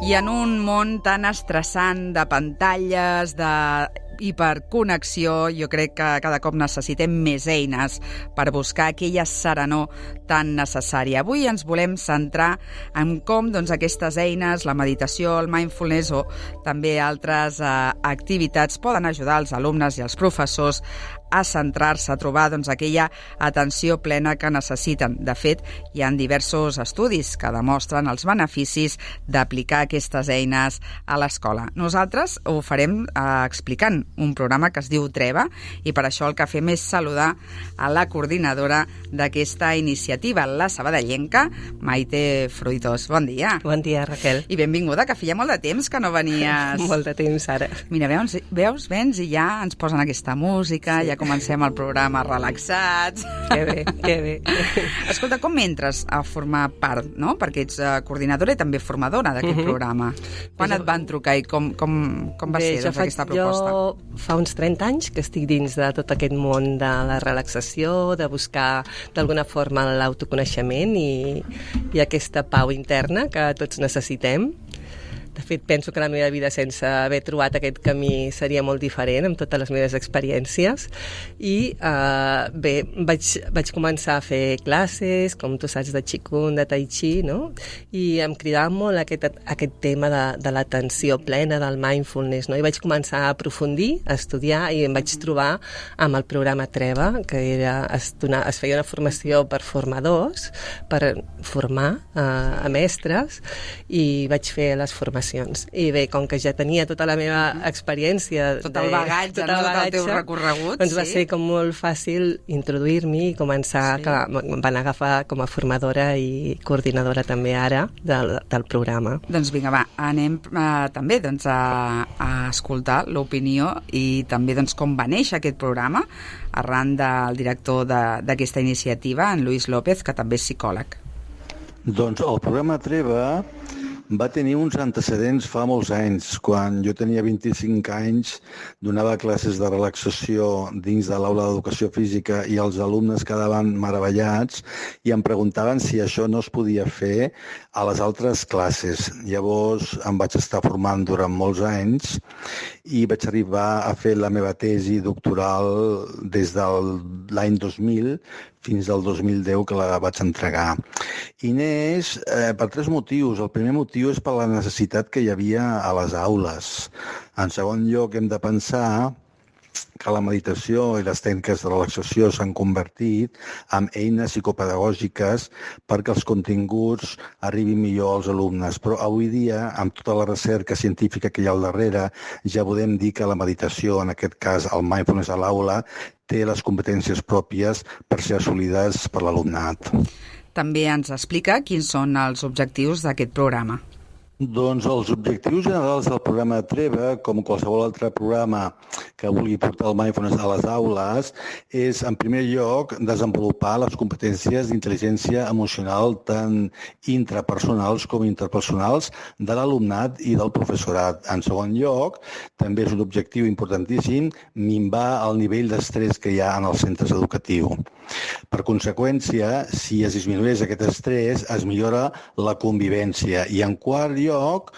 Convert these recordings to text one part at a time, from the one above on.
I en un món tan estressant de pantalles, de hiperconnexió, jo crec que cada cop necessitem més eines per buscar aquella serenor tan necessària. Avui ens volem centrar en com aquestes eines, la meditació, el mindfulness o també altres activitats poden ajudar els alumnes i els professors a centrar-se, a trobar aquella atenció plena que necessiten. De fet, hi ha diversos estudis que demostren els beneficis d'aplicar aquestes eines a l'escola. Nosaltres ho farem explicant un programa que es diu Treva i per això el que fem és saludar a la coordinadora d'aquesta iniciativa, la sabadellenca, Maite Fruitós. Bon dia. Bon dia, Raquel. I benvinguda, que feia molt de temps que no venies. Molt de temps, ara. Mira, veus, vens i ja ens posen aquesta música, sí. Ja comencem el programa relaxats. Que bé, que bé. Escolta, com entres a formar part, no? Perquè ets coordinadora i també formadora d'aquest programa. Quan et van trucar i com va ser aquesta proposta? Jo fa uns 30 anys que estic dins de tot aquest món de la relaxació, de buscar d'alguna forma l'autoconeixement i aquesta pau interna que tots necessitem. De fet, penso que la meva vida sense haver trobat aquest camí seria molt diferent amb totes les meves experiències. I bé, vaig començar a fer classes, com tu saps, de Qigong, de Tai Chi, no? I em cridava molt aquest tema de l'atenció plena, del mindfulness, no? I vaig començar a aprofundir, a estudiar, i em vaig trobar amb el programa Treva, que es feia una formació per formadors, per formar a mestres, i vaig fer les formacions. I bé, com que ja tenia tota la meva experiència... Tot el bagatge, tot el teu recorregut. Doncs va ser com molt fàcil introduir-m'hi i començar, que em van agafar com a formadora i coordinadora també ara del programa. Doncs vinga, va, anem també a escoltar l'opinió i també com va néixer aquest programa arran del director d'aquesta iniciativa, en Luis López, que també és psicòleg. Doncs el programa Treva va tenir uns antecedents fa molts anys. Quan jo tenia 25 anys, donava classes de relaxació dins de l'aula d'educació física i els alumnes quedaven meravellats i em preguntaven si això no es podia fer a les altres classes. Llavors em vaig estar formant durant molts anys i vaig arribar a fer la meva tesi doctoral des de l'any 2000 fins al 2010, que la vaig entregar. I neix per 3 motius. El primer motiu és per la necessitat que hi havia a les aules. En segon lloc, hem de pensar que la meditació i les tècniques de relaxació s'han convertit en eines psicopedagògiques perquè els continguts arribin millor als alumnes. Però avui dia, amb tota la recerca científica que hi ha al darrere, ja podem dir que la meditació, en aquest cas el mindfulness a l'aula, té les competències pròpies per ser assolides per l'alumnat. També ens explica quins són els objectius d'aquest programa. Doncs els objectius generals del programa Treva, com qualsevol altre programa que vulgui portar el mindfulness a les aules, és, en primer lloc, desenvolupar les competències d'intel·ligència emocional tant intrapersonals com interpersonals de l'alumnat i del professorat. En segon lloc, també és un objectiu importantíssim minvar el nivell d'estrès que hi ha en els centres educatius. Per conseqüència, si es disminueix aquest estrès, es millora la convivència. I en quart lloc,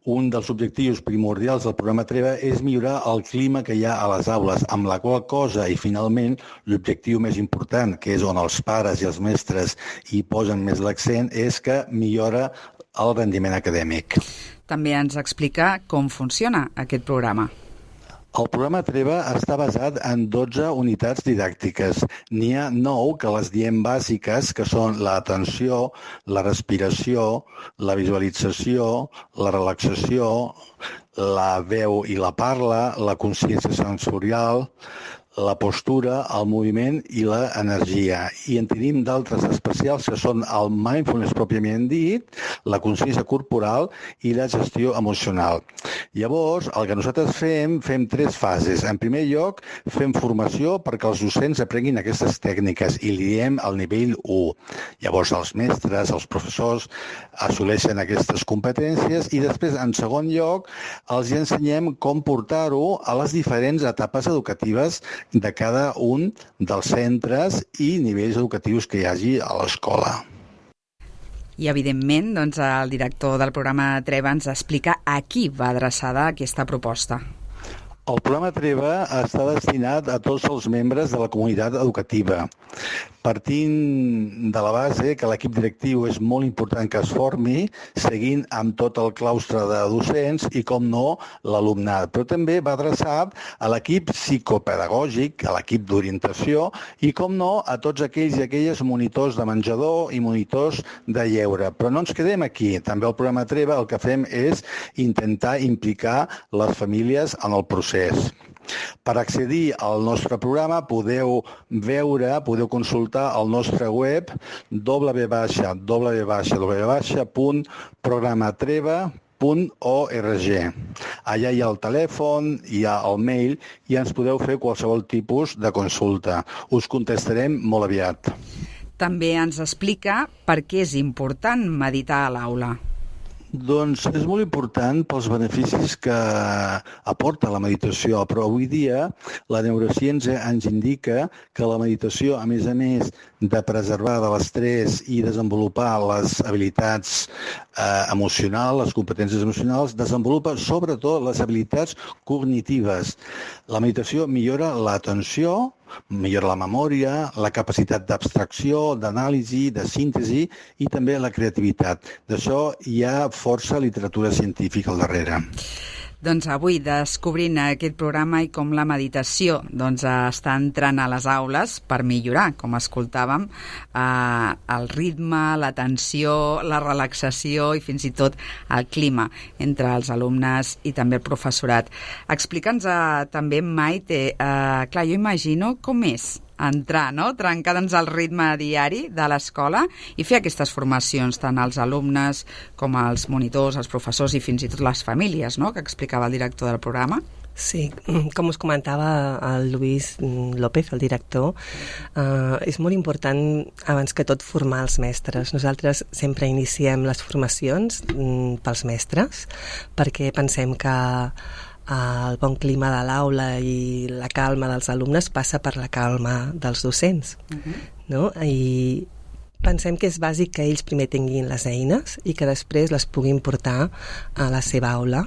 un dels objectius primordials del programa Treva és millorar el clima que hi ha a les aules, amb la qual cosa, i finalment, l'objectiu més important, que és on els pares i els mestres hi posen més l'accent, és que millora el rendiment acadèmic. També ens explica com funciona aquest programa. El programa Treva està basat en 12 unitats didàctiques. N'hi ha 9 que les diem bàsiques, que són l'atenció, la respiració, la visualització, la relaxació, la veu i la parla, la consciència sensorial, la postura, el moviment i l'energia. I en tenim d'altres especials que són el mindfulness pròpiament dit, la consciència corporal i la gestió emocional. Llavors, el que nosaltres fem 3 fases. En primer lloc, fem formació perquè els docents aprenguin aquestes tècniques i li diem al nivell 1. Llavors, els mestres, els professors assoleixen aquestes competències i després, en segon lloc, els ensenyem com portar-ho a les diferents etapes educatives de cada un dels centres i nivells educatius que hi hagi a l'escola. I, evidentment, doncs, el director del programa Treva ens explica a qui va adreçada aquesta proposta. El programa Treva està destinat a tots els membres de la comunitat educativa, partint de la base que l'equip directiu és molt important que es formi, seguint amb tot el claustre de docents i, com no, l'alumnat. Però també va adreçat a l'equip psicopedagògic, a l'equip d'orientació i, com no, a tots aquells i aquelles monitors de menjador i monitors de lleure. Però no ens quedem aquí. També el programa Treva el que fem és intentar implicar les famílies en el procés. Per accedir al nostre programa podeu consultar el nostre web www.programatreva.org. Allà hi ha el telèfon, hi ha el mail i ens podeu fer qualsevol tipus de consulta. Us contestarem molt aviat. També ens explica per què és important meditar a l'aula. Doncs és molt important pels beneficis que aporta la meditació, però avui dia la neurociència ens indica que la meditació, a més de preservar de l'estrès i desenvolupar les habilitats emocionals, les competències emocionals, desenvolupa sobretot les habilitats cognitives. La meditació millora l'atenció, millora la memòria, la capacitat d'abstracció, d'anàlisi, de síntesi i també la creativitat. D'això hi ha força literatura científica al darrere. Doncs avui descobrint aquest programa i com la meditació està entrant a les aules per millorar, com escoltàvem, el ritme, l'atenció, la relaxació i fins i tot el clima entre els alumnes i també el professorat. Explica'ns també, Maite, clar, jo imagino com és entrar, no? Trencar-nos el ritme diari de l'escola i fer aquestes formacions tant als alumnes com als monitors, als professors i fins i tot les famílies, no?, que explicava el director del programa. Sí, com us comentava el Lluís López, el director, és molt important abans que tot formar els mestres. Nosaltres sempre iniciem les formacions pels mestres perquè pensem que el bon clima de l'aula i la calma dels alumnes passa per la calma dels docents, no? I pensem que és bàsic que ells primer tinguin les eines i que després les puguin portar a la seva aula.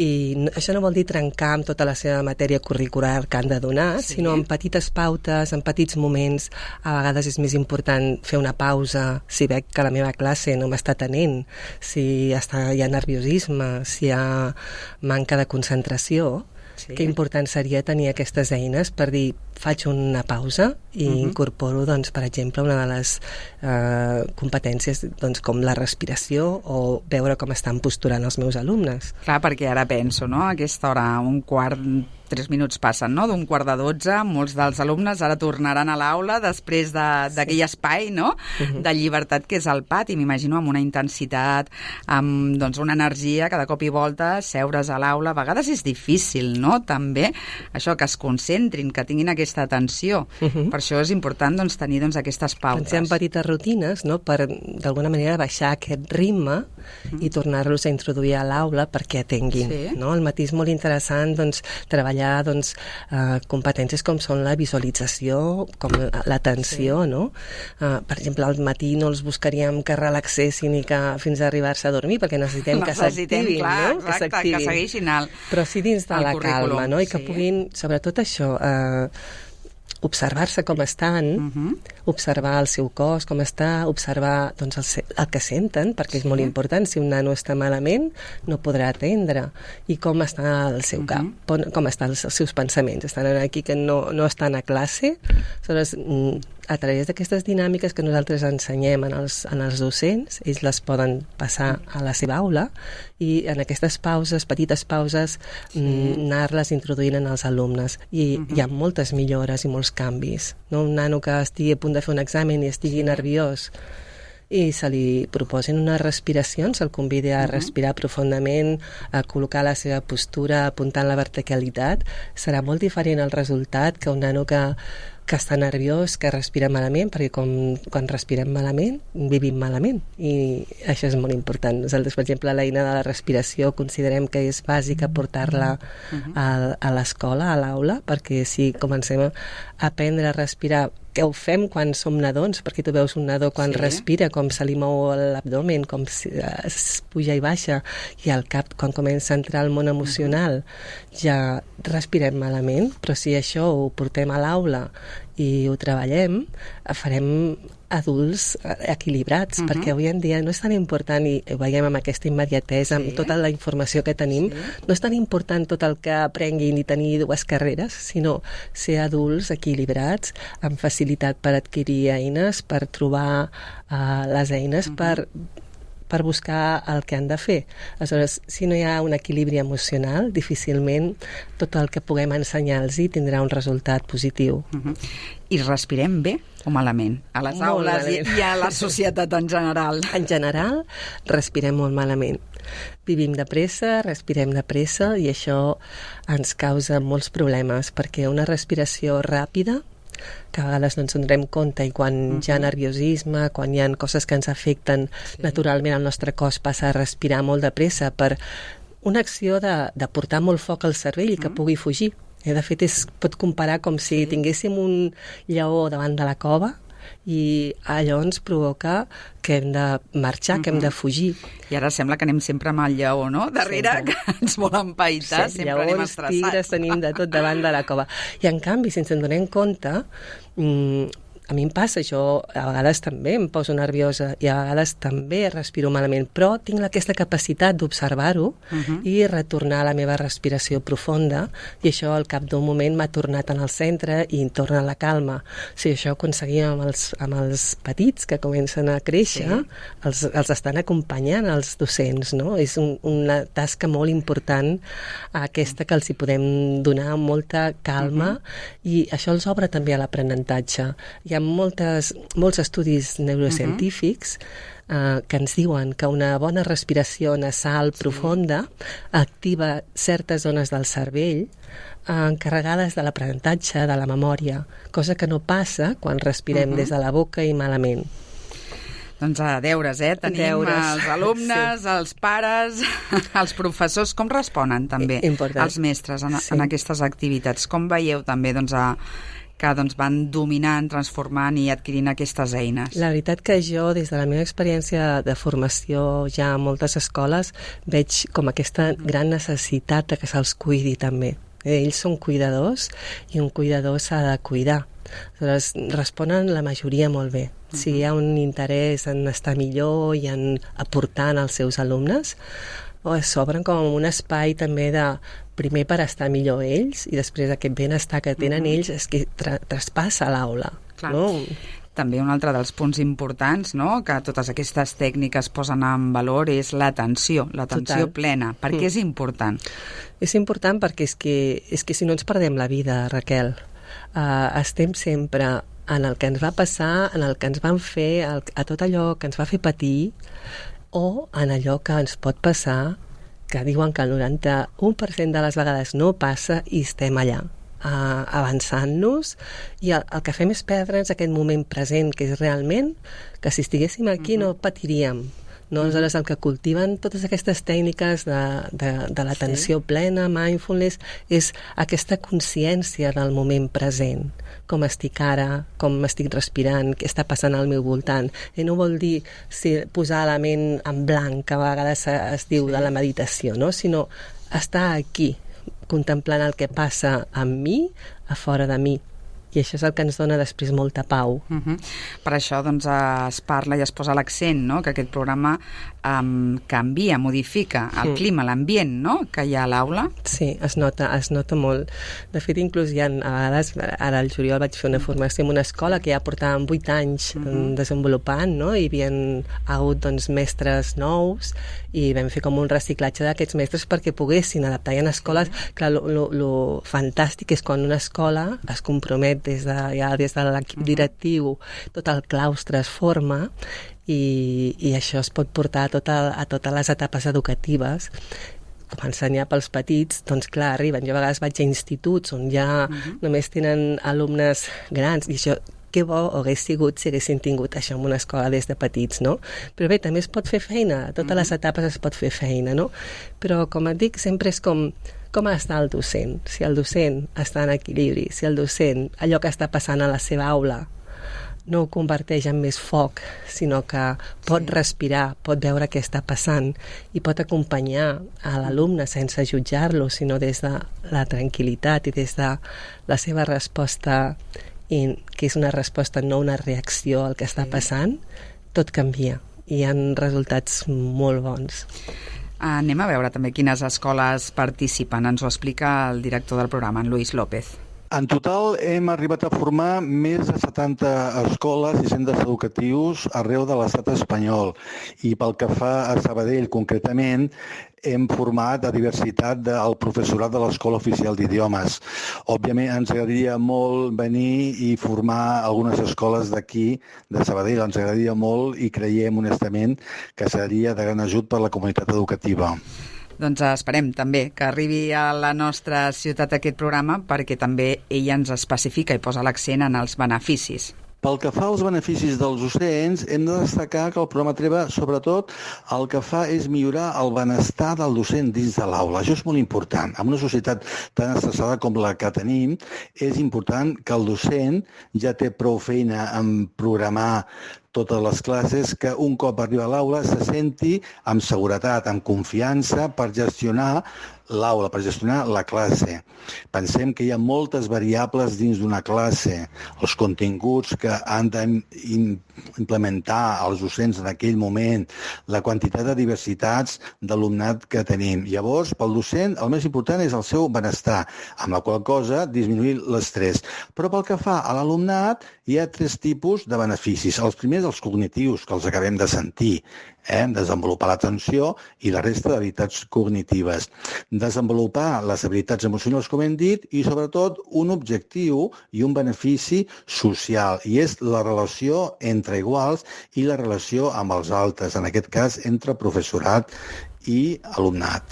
I això no vol dir trencar amb tota la seva matèria curricular que han de donar, sinó en petites pautes, en petits moments. A vegades és més important fer una pausa si veig que la meva classe no m'està atenent, si hi ha nerviosisme, si hi ha manca de concentració. Que important seria tenir aquestes eines per dir, faig una pausa i incorporo, doncs, per exemple, una de les competències com la respiració o veure com estan posturant els meus alumnes. Clar, perquè ara penso, no?, a aquesta hora, 3 minuts passen, no?, d'un 11:15, molts dels alumnes ara tornaran a l'aula després d'aquell espai, no?, de llibertat que és el pati, m'imagino, amb una intensitat, amb una energia, cada cop i volta, seure's a l'aula, a vegades és difícil, no?, també, això, que es concentrin, que tinguin aquesta atenció. Per això és important, tenir aquestes pautes. Pensem petites rutines, no?, per, d'alguna manera, baixar aquest ritme i tornar-los a introduir a l'aula perquè atenguin, no? Al matí és molt interessant, treballar competències com són la visualització, com l'atenció, no? Per exemple, al matí no els buscaríem que relaxessin i que fins a arribar-se a dormir, perquè necessitem que s'activin, no? Exacte, que segueixin però sí dins de la calma, no? I que puguin, sobretot això, observar-se com estan, observar el seu cos, com està, observar el que senten, perquè és molt important. Si un nano està malament, no podrà atendre. I com està el seu cap, com estan els seus pensaments. Estan aquí que no estan a classe. Aleshores, a través d'aquestes dinàmiques que nosaltres ensenyem en els docents, ells les poden passar a la seva aula i en aquestes pauses, petites pauses, anar-les introduint en els alumnes. I hi ha moltes millores i molts canvis. No? Un nano que estigui a punt de fer un examen i estigui nerviós i se li proposin unes respiracions, se'l convidi a respirar profundament, a col·locar la seva postura, apuntant la verticalitat, serà molt diferent el resultat que un nano que està nerviós, que respira malament, perquè quan respirem malament, vivim malament, i això és molt important. Nosaltres, per exemple, l'eina de la respiració considerem que és bàsica portar-la a l'escola, a l'aula, perquè si comencem a aprendre a respirar que ho fem quan som nadons, perquè tu veus un nadó quan respira, com se li mou l'abdomen, com es puja i baixa, i al cap, quan comença a entrar al món emocional, ja respirem malament, però si això ho portem a l'aula i ho treballem, farem adults equilibrats, perquè avui en dia no és tan important, i ho veiem amb aquesta immediatesa, amb tota la informació que tenim, no és tan important tot el que aprenguin i tenir 2 carreres, sinó ser adults equilibrats, amb facilitat per adquirir eines, per trobar les eines, per buscar el que han de fer. Aleshores, si no hi ha un equilibri emocional, difícilment tot el que puguem ensenyar-los tindrà un resultat positiu. I respirem bé o malament? A les aules i a la societat en general? En general, respirem molt malament. Vivim de pressa, respirem de pressa, i això ens causa molts problemes, perquè una respiració ràpida, que a vegades no ens donem compte, i quan hi ha nerviosisme, quan hi ha coses que ens afecten, naturalment el nostre cos passa a respirar molt de pressa per una acció de portar molt foc al cervell i que pugui fugir. De fet, es pot comparar com si tinguéssim un lleó davant de la cova, i allò ens provoca que hem de marxar, que hem de fugir. I ara sembla que anem sempre amb el lleó, no? Darrere, que ens vol empaitar, sempre anem estressats. Lleons, tigres, tenim de tot davant de la cova. I en canvi, si ens en donem compte, a mi em passa, jo a vegades també em poso nerviosa i a vegades també respiro malament, però tinc aquesta capacitat d'observar-ho i retornar a la meva respiració profunda, i això al cap d'un moment m'ha tornat en el centre i em torna la calma. Si això ho aconseguim amb els petits que comencen a créixer, els estan acompanyant els docents, no? És una tasca molt important aquesta que els hi podem donar amb molta calma, i això els obre també a l'aprenentatge. Hi ha molts estudis neurocientífics que ens diuen que una bona respiració nasal profunda activa certes zones del cervell encarregades de l'aprenentatge, de la memòria, cosa que no passa quan respirem des de la boca i malament. Doncs a deures, Tenim els alumnes, els pares, els professors. Com responen també els mestres en aquestes activitats? Com veieu també que van dominant, transformant i adquirint aquestes eines? La veritat que jo, des de la meva experiència de formació ja a moltes escoles, veig com aquesta gran necessitat de que se'ls cuidi també. Ells són cuidadors, i un cuidador s'ha de cuidar. Aleshores, responen la majoria molt bé. Si hi ha un interès en estar millor i en aportar als seus alumnes, s'obren com un espai també primer per estar millor ells, i després aquest benestar que tenen ells és que traspassa a l'aula. No? També un altre dels punts importants, no?, que totes aquestes tècniques posen en valor, és l'atenció plena. Per què és important? És important perquè és que si no ens perdem la vida, Raquel. Estem sempre en el que ens va passar, en el que ens van fer, a tot allò que ens va fer patir, o en allò que ens pot passar, que diuen que el 91% de les vegades no passa, i estem allà, avançant-nos, i el que fem és perdre'ns aquest moment present, que és realment que si estiguéssim aquí no patiríem. No? Aleshores, el que cultiven totes aquestes tècniques de l'atenció plena, mindfulness, és aquesta consciència del moment present. Com estic ara, com m'estic respirant, què està passant al meu voltant. I no vol dir posar la ment en blanc, que a vegades es diu de la meditació, no? Sinó estar aquí, contemplant el que passa amb mi, a fora de mi. I això és el que ens dona després molta pau. Per això es parla i es posa l'accent, no?, que aquest programa canvia, modifica el clima, l'ambient, no?, que hi ha a l'aula. Sí, es nota molt. De fet, inclús hi ha, a vegades, ara al juliol vaig fer una formació en una escola que ja portàvem 8 anys desenvolupant, no?, i hi havia hagut mestres nous, i vam fer com un reciclatge d'aquests mestres perquè poguessin adaptar. Hi ha escoles, clar, lo fantàstic és quan una escola es compromet des de l'equip directiu, tot el claustre es forma, i això es pot portar a totes les etapes educatives. Com ensenyar pels petits, doncs clar, arriben. Jo a vegades vaig a instituts on ja només tenen alumnes grans, i això que bo hagués sigut si haguessin tingut això en una escola des de petits, no? Però bé, també es pot fer feina, a totes les etapes es pot fer feina, no? Però, com et dic, sempre és com està el docent. Si el docent està en equilibri, si el docent, allò que està passant a la seva aula, no ho converteix en més foc, sinó que pot respirar, pot veure què està passant i pot acompanyar a l'alumne sense jutjar-lo, sinó des de la tranquil·litat i des de la seva resposta, que és una resposta, no una reacció al que està passant, tot canvia i hi ha resultats molt bons. Anem a veure també quines escoles participen. Ens ho explica el director del programa, en Luis López. En total hem arribat a formar més de 70 escoles i centres educatius arreu de l'estat espanyol. I pel que fa a Sabadell concretament, hem format a diversitat del professorat de l'Escola Oficial d'Idiomes. Òbviament ens agradaria molt venir i formar algunes escoles d'aquí, de Sabadell, ens agradaria molt i creiem honestament que seria de gran ajut per a la comunitat educativa. Doncs esperem també que arribi a la nostra ciutat aquest programa perquè també ella ens especifica i posa l'accent en els beneficis. Pel que fa als beneficis dels docents, hem de destacar que el programa Treva, sobretot, el que fa és millorar el benestar del docent dins de l'aula. Això és molt important. En una societat tan estressada com la que tenim, és important que el docent ja té prou feina en programar totes les classes, que un cop arriba a l'aula se senti amb seguretat, amb confiança per gestionar l'aula, per gestionar la classe. Pensem que hi ha moltes variables dins d'una classe, els continguts que han d'implementar els docents en aquell moment, la quantitat de diversitats d'alumnat que tenim. Llavors, pel docent, el més important és el seu benestar, amb la qual cosa disminuir l'estrès. Però pel que fa a l'alumnat, hi ha 3 tipus de beneficis. Els primers, els cognitius, que els acabem de sentir, desenvolupar l'atenció i la resta d'habilitats cognitives. Desenvolupar les habilitats emocionals, com hem dit, i sobretot un objectiu i un benefici social, i és la relació entre iguals i la relació amb els altres, en aquest cas entre professorat i alumnat.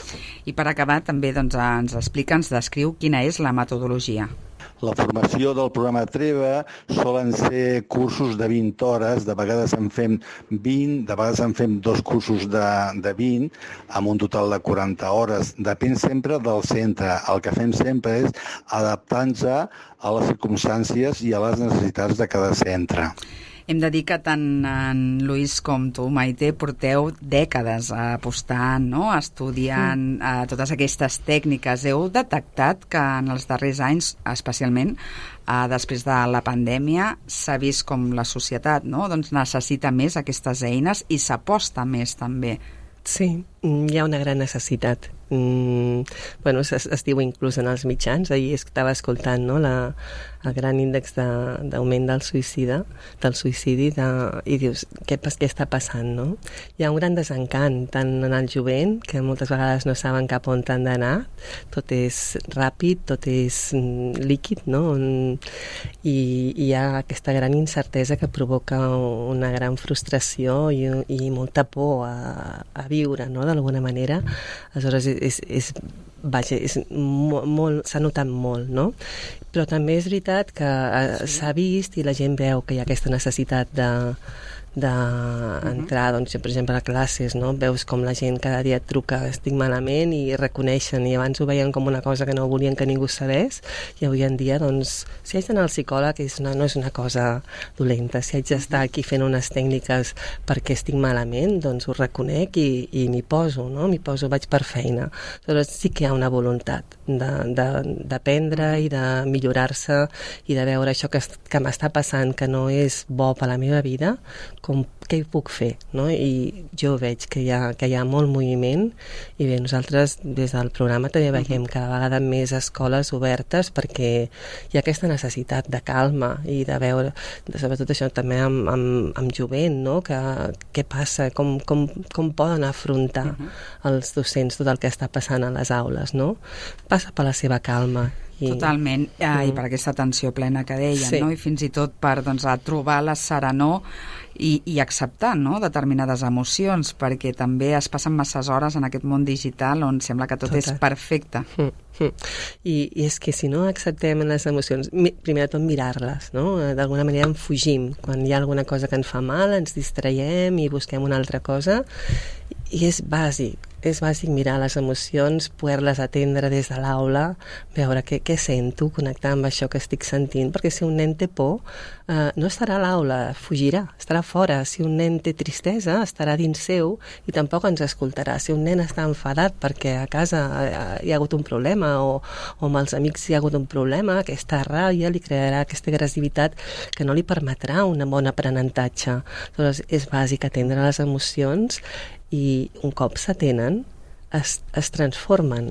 I per acabar també ens explica, ens descriu quina és la metodologia. La formació del programa Treva solen ser cursos de 20 hores, de vegades en fem 20, de vegades en fem 2 cursos de 20, amb un total de 40 hores. Depèn sempre del centre. El que fem sempre és adaptar-nos a les circumstàncies i a les necessitats de cada centre. Hem de dir que tant en Lluís com tu, Maite, porteu dècades apostant, no? Estudiant totes aquestes tècniques. Heu detectat que en els darrers anys, especialment després de la pandèmia, s'ha vist com la societat, no? Doncs necessita més aquestes eines i s'aposta més també. Sí, hi ha una gran necessitat. Bueno, es diu inclús en els mitjans. Ahir estava escoltant, no, el gran índex d'augment del suïcidi i dius, què està passant, no? Hi ha un gran desencant tant en el jovent, que moltes vegades no saben cap on han d'anar, tot és ràpid, tot és líquid, no? I hi ha aquesta gran incertesa que provoca una gran frustració i molta por a viure, no?, d'alguna manera. Aleshores s'ha notat molt, no? Però també és veritat que s'ha vist i la gent veu que hi ha aquesta necessitat d'entrar, doncs, per exemple, a classes, no? Veus com la gent cada dia et truca, estic malament, i reconeixen, i abans ho veien com una cosa que no volien que ningú sabés, i avui en dia, doncs, si haig d'anar al psicòleg no és una cosa dolenta, si haig d'estar aquí fent unes tècniques perquè estic malament, doncs ho reconec i m'hi poso, no? Vaig per feina. Llavors sí que hi ha una voluntat d'aprendre i de millorar-se i de veure això que m'està passant, que no és bo per la meva vida, què hi puc fer, no? I jo veig que hi ha molt moviment, i bé, nosaltres des del programa també veiem cada vegada més escoles obertes perquè hi ha aquesta necessitat de calma i de veure, sobretot això també amb jovent, no? Què passa, com poden afrontar els docents tot el que està passant a les aules, no? Passa per la seva calma. Totalment, i per aquesta atenció plena que deien, sí, no? I fins i tot per trobar la serenor i acceptar, no?, determinades emocions, perquè també es passen masses hores en aquest món digital on sembla que tot és perfecte. I és que si no acceptem les emocions, primer de tot mirar-les, no? D'alguna manera en fugim. Quan hi ha alguna cosa que ens fa mal, ens distraiem i busquem una altra cosa, i és bàsic. és bàsic mirar les emocions, poder-les atendre des de l'aula, veure què sento, connectar amb això que estic sentint, perquè si un nen té por, no estarà a l'aula, fugirà, estarà fora. Si un nen té tristesa, estarà dins seu i tampoc ens escoltarà. Si un nen està enfadat perquè a casa hi ha hagut un problema o amb els amics hi ha hagut un problema, aquesta ràbia li crearà aquesta agressivitat que no li permetrà un bon aprenentatge. Llavors, és bàsic atendre les emocions i un cop s'atenen es transformen,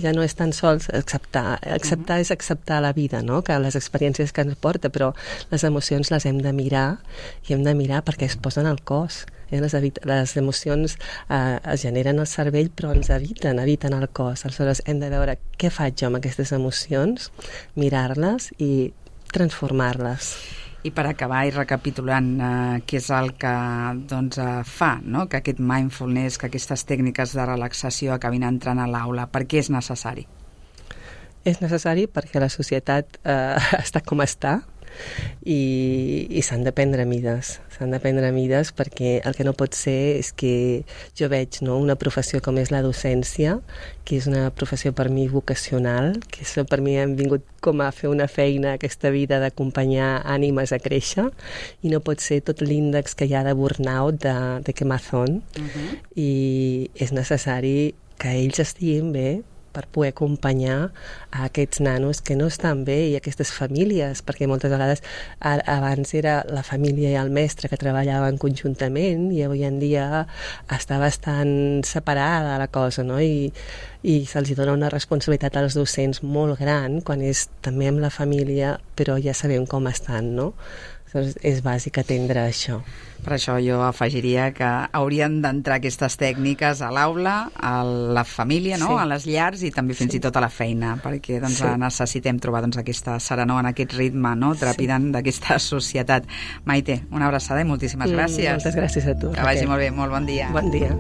ja no és tan sols acceptar és acceptar la vida, no? Que les experiències que ens porta, però les emocions les hem de mirar i hem de mirar perquè es posen al cos. Les emocions es generen al cervell però ens eviten el cos. Aleshores hem de veure què faig jo amb aquestes emocions, mirar-les i transformar-les. I per acabar i recapitulant, què és el que fa, no? Que aquest mindfulness, que aquestes tècniques de relaxació acabin entrant a l'aula? Per què és necessari? És necessari perquè la societat està com està i s'han de prendre mides. S'han de prendre mides perquè el que no pot ser és que jo veig una professió com és la docència, que és una professió per mi vocacional, que per mi hem vingut com a fer una feina aquesta vida d'acompanyar ànimes a créixer, i no pot ser tot l'índex que hi ha de burnout, de quemazón, i és necessari que ells estiguin bé per poder acompanyar a aquests nanos que no estan bé i aquestes famílies, perquè moltes vegades abans era la família i el mestre que treballaven conjuntament i avui en dia està bastant separada la cosa, no? I se'ls dona una responsabilitat als docents molt gran quan és també amb la família, però ja sabem com estan, no? És bàsic atendre això. Per això jo afegiria que haurien d'entrar aquestes tècniques a l'aula, a la família, no? A les llars i també fins i tot a la feina, perquè necessitem trobar aquesta serenor en aquest ritme, no? Trepidant d'aquesta societat. Maite, una abraçada i moltíssimes gràcies. Moltes gràcies a tu. Que vagi molt bé, molt bon dia. Bon dia.